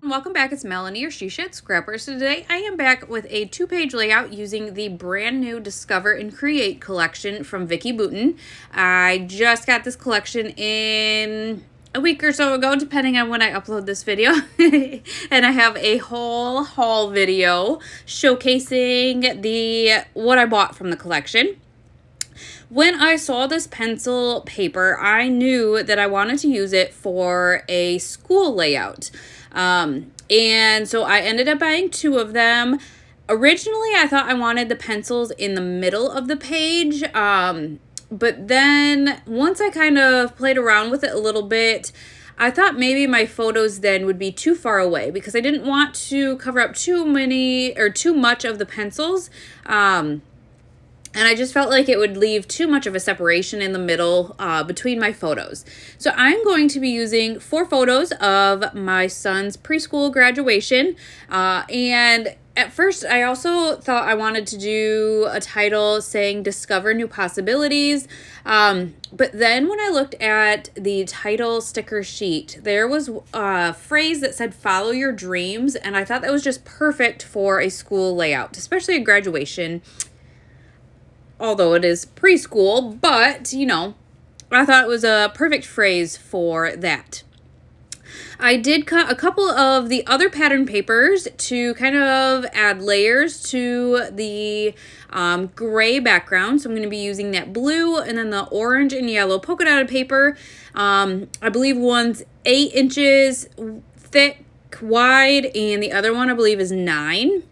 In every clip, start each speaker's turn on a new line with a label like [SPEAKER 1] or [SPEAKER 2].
[SPEAKER 1] Welcome back, it's Melanie or Shisha at Scrapbook. So today I am back with a 2-page layout using the brand new Discover and Create collection from Vicki Boutin. I just got this collection in a week or so ago, depending on when I upload this video. And I have a whole haul video showcasing what I bought from the collection. When I saw this pencil paper, I knew that I wanted to use it for a school layout. And so I ended up buying 2 of them. Originally, I thought I wanted the pencils in the middle of the page. But then once I kind of played around with it a little bit, I thought maybe my photos then would be too far away because I didn't want to cover up too much of the pencils. And I just felt like it would leave too much of a separation in the middle between my photos. So I'm going to be using 4 photos of my son's preschool graduation. And at first, I also thought I wanted to do a title saying Discover New Possibilities. But then when I looked at the title sticker sheet, there was a phrase that said follow your dreams. And I thought that was just perfect for a school layout, especially a graduation. Although it is preschool, but, you know, I thought it was a perfect phrase for that. I did cut a couple of the other pattern papers to kind of add layers to the gray background. So I'm going to be using that blue and then the orange and yellow polka dotted paper. I believe one's 8 inches thick, wide, and the other one I believe is 9.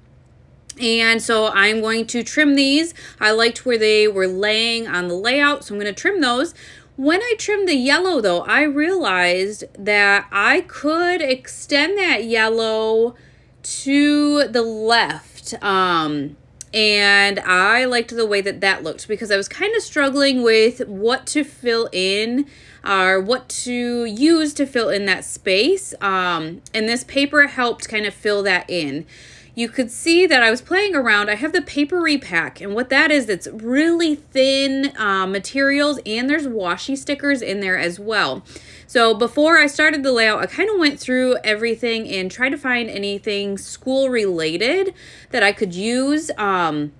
[SPEAKER 1] And so I'm going to trim these. I liked where they were laying on the layout, so I'm going to trim those. When I trimmed the yellow, though, I realized that I could extend that yellow to the left. And I liked the way that looked because I was kind of struggling with what to fill in or what to use to fill in that space. And this paper helped kind of fill that in. You could see that I was playing around. I have the paper repack, and what that is, it's really thin materials, and there's washi stickers in there as well. So before I started the layout, I kind of went through everything and tried to find anything school related that I could use, and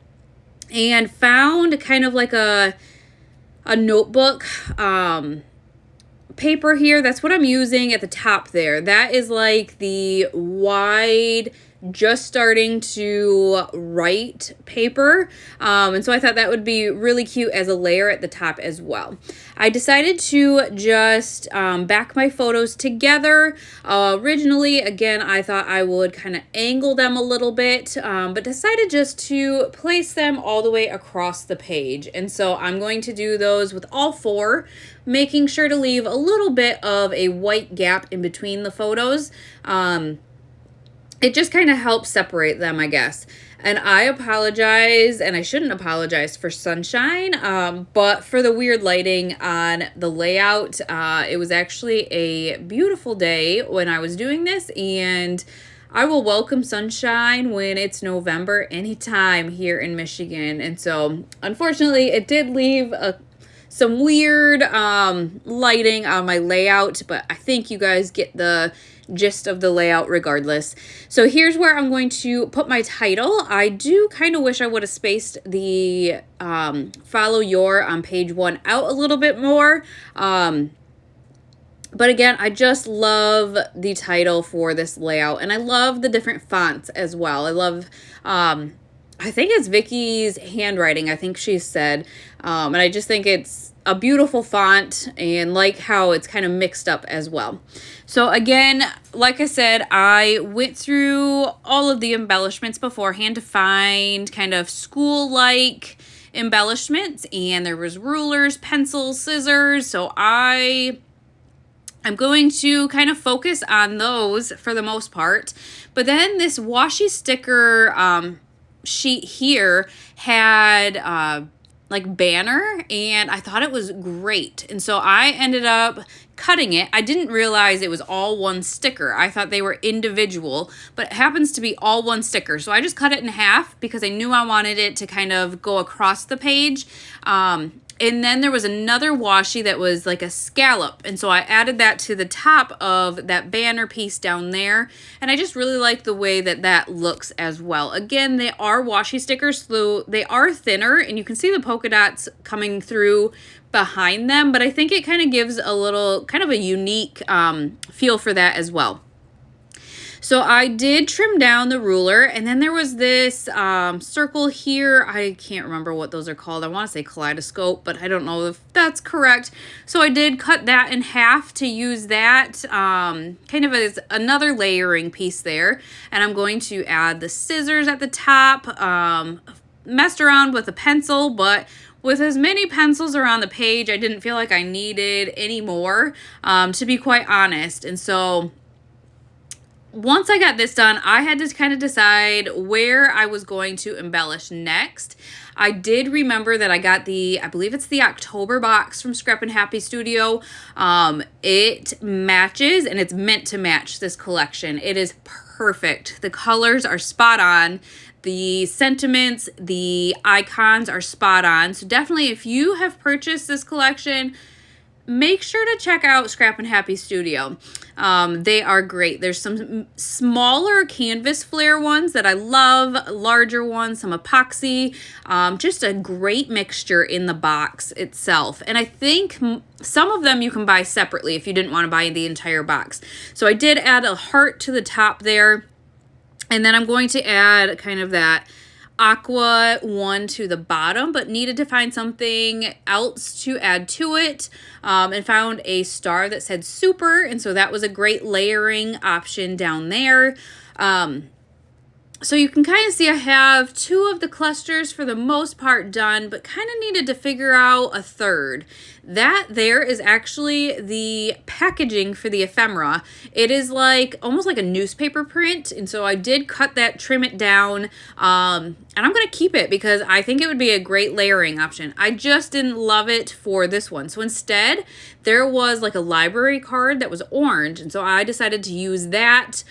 [SPEAKER 1] found kind of like a notebook paper here. That's what I'm using at the top there. That is like the wide, just starting to write paper. And so I thought that would be really cute as a layer at the top as well. I decided to just back my photos together. Originally, again, I thought I would kind of angle them a little bit, but decided just to place them all the way across the page. And so I'm going to do those with all 4, making sure to leave a little bit of a white gap in between the photos. It just kind of helps separate them, I guess. And I apologize, and I shouldn't apologize for sunshine, but for the weird lighting on the layout. It was actually a beautiful day when I was doing this, and I will welcome sunshine when it's November anytime here in Michigan. And so, unfortunately, it did leave some weird lighting on my layout, but I think you guys get the gist of the layout regardless. So here's where I'm going to put my title. I do kind of wish I would have spaced the follow your on page 1 out a little bit more. But again, I just love the title for this layout, and I love the different fonts as well. I love, I think it's Vicki's handwriting, I think she said, and I just think it's a beautiful font and like how it's kind of mixed up as well. So again, like I said, I went through all of the embellishments beforehand to find kind of school-like embellishments, and there was rulers, pencils, scissors. So I'm going to kind of focus on those for the most part. But then this washi sticker sheet here had like banner, and I thought it was great. And so I ended up cutting it. I didn't realize it was all one sticker. I thought they were individual, but it happens to be all one sticker. So I just cut it in half because I knew I wanted it to kind of go across the page. And then there was another washi that was like a scallop. And so I added that to the top of that banner piece down there. And I just really like the way that that looks as well. Again, they are washi stickers, so they are thinner and you can see the polka dots coming through behind them. But I think it kind of gives a little, kind of a unique feel for that as well. So I did trim down the ruler, and then there was this circle here. I can't remember what those are called. I want to say kaleidoscope, but I don't know if that's correct. So I did cut that in half to use that kind of as another layering piece there. And I'm going to add the scissors at the top. Messed around with a pencil, but with as many pencils around the page, I didn't feel like I needed any more, to be quite honest. And so once I got this done, I had to kind of decide where I was going to embellish next. I did remember that I got I believe it's the October box from Scrap and Happy Studio. It matches, and it's meant to match this collection. It is perfect. The colors are spot on. The sentiments, the icons are spot on. So definitely, if you have purchased this collection, make sure to check out Scrap and Happy Studio. They are great. There's some smaller canvas flare ones that I love, larger ones, some epoxy, just a great mixture in the box itself. And I think some of them you can buy separately if you didn't want to buy the entire box. So I did add a heart to the top there. And then I'm going to add kind of that aqua one to the bottom, but needed to find something else to add to it, and found a star that said super, and so that was a great layering option down there. So you can kind of see I have two of the clusters for the most part done, but kind of needed to figure out a third. That there is actually the packaging for the ephemera. It is like almost like a newspaper print, and so I did cut that, trim it down, and I'm going to keep it because I think it would be a great layering option. I just didn't love it for this one. So instead, there was like a library card that was orange, and so I decided to use that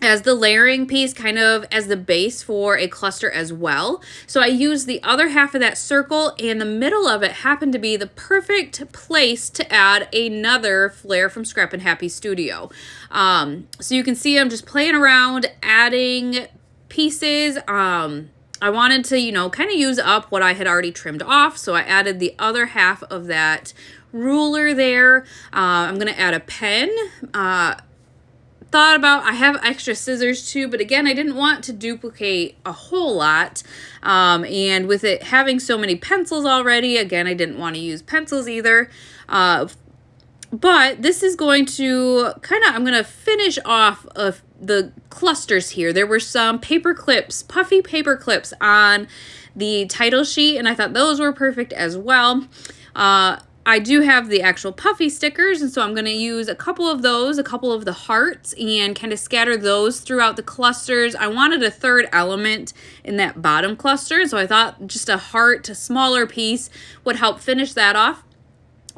[SPEAKER 1] as the layering piece, kind of as the base for a cluster as well. So I used the other half of that circle, and the middle of it happened to be the perfect place to add another flare from Scrap and Happy Studio. So you can see I'm just playing around, adding pieces. I wanted to, you know, kind of use up what I had already trimmed off, so I added the other half of that ruler there. I'm going to add a pen. Thought about, I have extra scissors too, but again, I didn't want to duplicate a whole lot, and with it having so many pencils already, again, I didn't want to use pencils either, but this is going to I'm going to finish off of the clusters here. There were some paper clips, puffy paper clips on the title sheet, and I thought those were perfect as well. I do have the actual puffy stickers, and so I'm going to use a couple of those, a couple of the hearts, and kind of scatter those throughout the clusters. I wanted a third element in that bottom cluster, so I thought just a heart, a smaller piece, would help finish that off.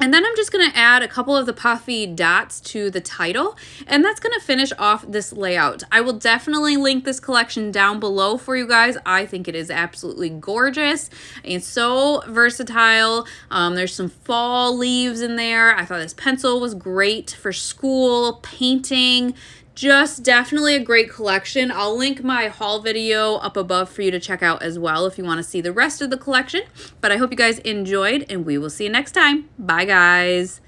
[SPEAKER 1] And then I'm just going to add a couple of the puffy dots to the title, and that's going to finish off this layout. I will definitely link this collection down below for you guys. I think it is absolutely gorgeous and so versatile. There's some fall leaves in there. I thought this pencil was great for school, painting. Just definitely a great collection. I'll link my haul video up above for you to check out as well if you want to see the rest of the collection. But I hope you guys enjoyed, and we will see you next time. Bye, guys.